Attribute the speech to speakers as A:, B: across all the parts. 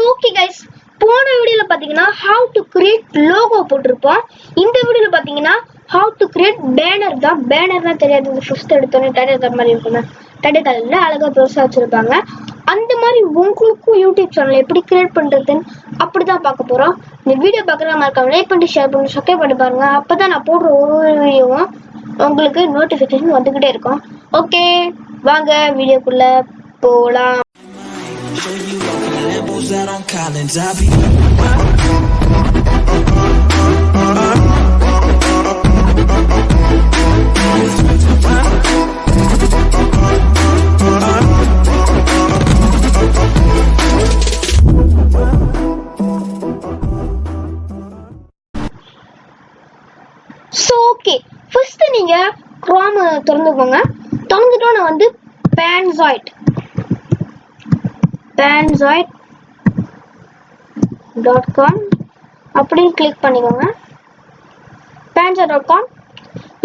A: Okay guys, போன வீடியோல பாத்தீங்கன்னா how to create logo போட்டிருப்போம். இந்த வீடியோல பாத்தீங்கன்னா how to create banner தான். பேனர்னா தெரியாது, இந்த ஃபர்ஸ்ட் எடுத்தோன்னே டைட்டில் கார்டு மாதிரி இருக்குங்க. டைட்டில் கார்டுல அழகா பெருசா வச்சிருப்பாங்க. அந்த மாதிரி உங்களுக்கும் யூடியூப் சேனல் எப்படி கிரியேட் பண்றதுன்னு அப்படிதான் பார்க்க போறோம். இந்த வீடியோ பார்க்குறதா மறக்காம லைக் பண்ணி ஷேர் பண்ணி சப்ஸ்கிரைப் பண்ணி பாருங்க. அப்பதான் நான் போடுற ஒரு வீடியோவும் உங்களுக்கு நோட்டிஃபிகேஷன் வந்துகிட்டே இருக்கும். ஓகே, வாங்க வீடியோக்குள்ள போலாம்.
B: Out on Collins, I be
A: okay, first நீங்க குரோம் திறந்துக்கோங்க. திறந்துட்டோன்னு வந்து panzoid.com அப்படின்னு கிளிக் பண்ணிக்கோங்க. panzoid.com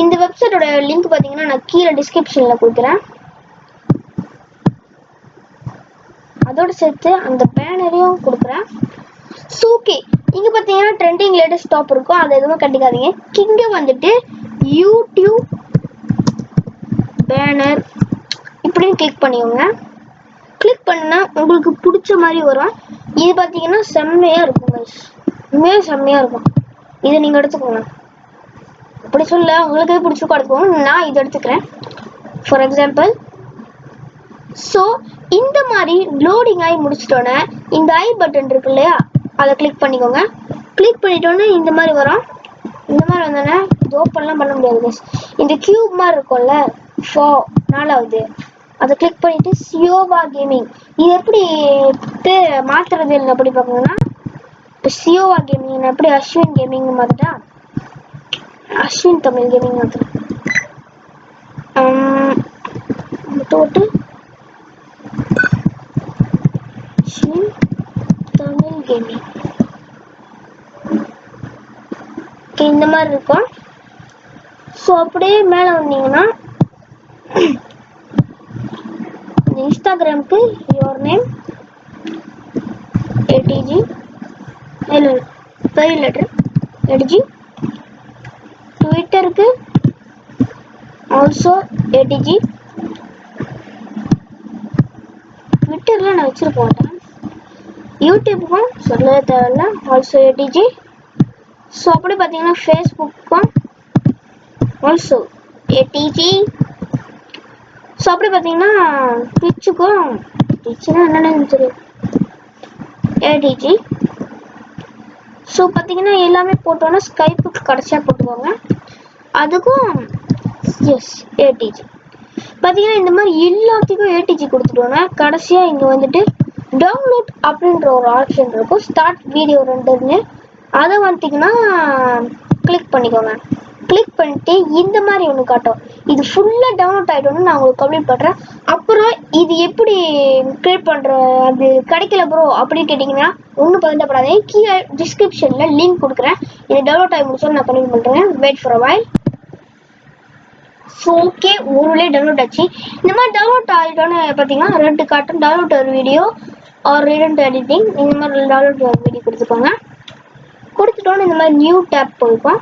A: இந்த வெப்சைட்டோட லிங்க் பார்த்தீங்கன்னா நான் கீழே டிஸ்கிரிப்ஷன்ல கொடுக்குறேன். அதோட சேர்த்து அந்த பேனரையும் கொடுக்குறேன். ஓகே, இங்க பார்த்தீங்கன்னா ட்ரெண்டிங் லேட்டஸ்ட் டாப் இருக்கும், அது எதுவும் கண்டிக்காதீங்க. இங்க வந்துட்டு யூடியூப் பேனர் இப்படின்னு கிளிக் பண்ணிக்கோங்க. கிளிக் பண்ணா உங்களுக்கு பிடிச்ச மாதிரி வரும். இது பார்த்தீங்கன்னா செம்மையா இருக்கும் கைஸ், உண்மையாக செம்மையா இருக்கும். இதை நீங்க எடுத்துக்கோங்க. அப்படி சொல்ல உங்களுக்கு பிடிச்சிருக்கோ எடுத்துக்கோங்க. நான் இதை எடுத்துக்கிறேன் ஃபார் எக்ஸாம்பிள். ஸோ இந்த மாதிரி லோடிங் ஆகி முடிச்சிட்டோன்னே இந்த ஐ பட்டன் இருக்கு இல்லையா, அதை கிளிக் பண்ணிக்கோங்க. கிளிக் பண்ணிட்டோன்னே இந்த மாதிரி வரும். இந்த மாதிரி வந்தோடனே இது ஓப்பன்லாம் பண்ண முடியாது கைஸ். இந்த கியூப் மாதிரி இருக்கும்ல, நாலாவது அதை கிளிக் பண்ணிட்டு சியோவா கேமிங் இது எப்படி மாத்துறது இல்லை அப்படி பார்க்கணும்னா, இப்போ சியோவா கேமிங் எப்படி அஸ்வின் கேமிங் மாத்திட்டா அஸ்வின் தமிழ் கேமிங் மாத்துறேன். போட்டு அஸ்வின் தமிழ் கேமிங் இந்த மாதிரி இருக்கும். ஸோ அப்படியே மேலே வந்தீங்கன்னா இன்ஸ்டாகிராமுக்கு யுவர் நேம் ஏடிஜி பெரிய லெட்டர் ஏடிஜி, ட்விட்டருக்கு ஆல்சோ ஏடிஜி. ட்விட்டரில் நான் வச்சிருக்க மாட்டேன், யூடியூப்புக்கும் சொல்லவே தேவையில்ல, ஆல்சோ ஏடிஜி. ஸோ அப்படி பார்த்தீங்கன்னா ஃபேஸ்புக்கும் ஆல்சோ ஏடிஜி. ஸோ அப்படி பார்த்தீங்கன்னா ட்விட்சுக்கும், ட்விட்சுனா என்னென்னு தெரியும், ஏடிஜி. ஸோ பார்த்தீங்கன்னா எல்லாமே போட்டோன்னா ஸ்கைப்புக்கு கடைசியாக போட்டுக்கோங்க, அதுக்கும் எஸ் ஏடிஜி. பார்த்தீங்கன்னா இந்த மாதிரி எல்லாத்துக்கும் ஏடிஜி கொடுத்துட்டோன்னா கடைசியாக இங்கே வந்துட்டு டவுன்லோட் அப்படின்ற ஒரு ஆப்ஷன் இருக்கும், ஸ்டார்ட் வீடியோ ரெண்டுன்னு. அதை வந்துட்டிங்கன்னா கிளிக் பண்ணிக்கோங்க. கிளிக் பண்ணிட்டு இந்த மாதிரி ஒன்று காட்டும். இது ஃபுல்லாக டவுன்லோட் ஆகிட்டோன்னு நான் உங்களுக்கு கம்ப்ளீட் பண்ணுறேன். அப்புறம் இது எப்படி கிரியேட் பண்ணுற அது கிடைக்கல ப்ரோ அப்படின்னு கேட்டிங்கன்னா ஒன்றும் பதட்டப்படாதீங்க, கீழே டிஸ்கிரிப்ஷனில் லிங்க் கொடுக்குறேன். இது டவுன்லோட் ஆகி முடிச்சோன்னு நான் கம்ப்ளீட் பண்ணுறேன். Wait for a while. So okay, ஒரு டவுன்லோட் ஆச்சு. இந்த மாதிரி டவுன்லோட் ஆகிட்டோன்னு பார்த்தீங்கன்னா ரெண்டு காட்டும், டவுன்லோட் ஒரு வீடியோ ஆர் ரிடன் எடிட்டிங். இந்த மாதிரி டவுன்லோட் ஒரு வீடியோ கொடுத்துக்கோங்க. கொடுத்துட்டோன்னு இந்த மாதிரி நியூ டேப் போயிருக்கோம்.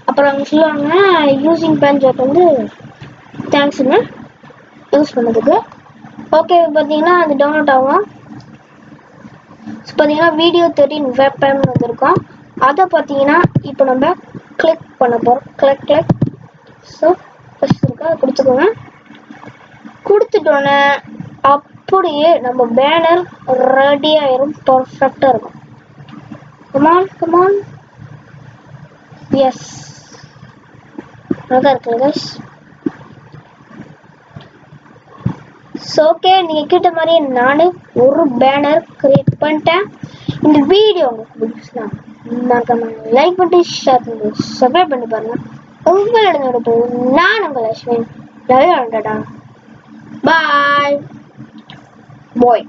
A: அப்புறம் அவங்க சொல்லுவாங்க யூஸிங் பேன்ஜாப் வந்து தேங்க்ஸுங்க யூஸ் பண்ணதுக்கு. ஓகே, பார்த்தீங்கன்னா அது டவுன்லோட் ஆகும். ஸோ பார்த்தீங்கன்னா வீடியோ 13 வெப் டைம்னு வந்திருக்கோம். அதை பார்த்தீங்கன்னா இப்போ நம்ம கிளிக் பண்ண போகிறோம். கிளிக். ஸோ ஃபஸ்ட் இருக்கா அதை கொடுத்துக்கோங்க. கொடுத்துட்டோன்னே அப்படியே நம்ம பேனர் ரெடி ஆயிரும், பர்ஃபெக்டாக இருக்கும். கமான் எஸ், நல்லா இருக்குல்ல கைஸ். ஓகே, நீங்கள் கேட்ட மாதிரியே நானே ஒரு பேனர் கிரியேட் பண்ணிட்டேன். இந்த வீடியோ உங்களுக்கு பிடிச்சுன்னா மறக்காம லைக் பண்ணி ஷேர் பண்ணி சப்ஸ்கிரைப் பண்ணி பாருங்க. உங்களோட நான் உங்கள் அஸ்வின். பாய் பாய்.